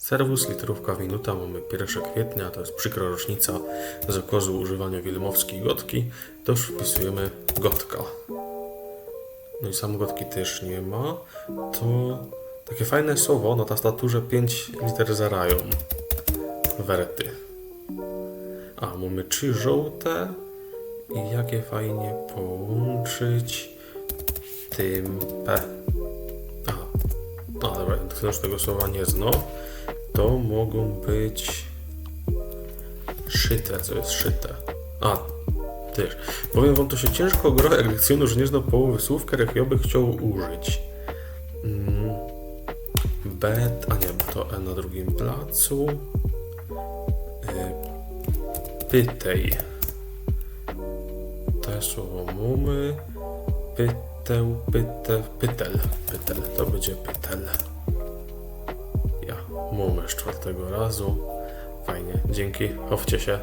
Serwus, litrówka w minuta, mamy 1 kwietnia, to jest przykra rocznica zakazu używania wielmowskiej gotki, to już wpisujemy gotka. No i sam gotki też nie ma, to takie fajne słowo na tastaturze 5 liter zarają. Werty. A, mamy 3 żółte i jakie fajnie połączyć tym P. Aha. No dobra, kto już tego słowa nie zna, to mogą być szyte, co jest szyte. A, też. Powiem wam, to się ciężko gra, jak lekcjonuż nie zna połowy słów, których ja bym chciał użyć. A nie, to E na drugim placu. Pytej. Te słowo mamy. Pytel. To będzie pytel. Ja mamy z 4. razu. Fajnie, dzięki, chowcie się.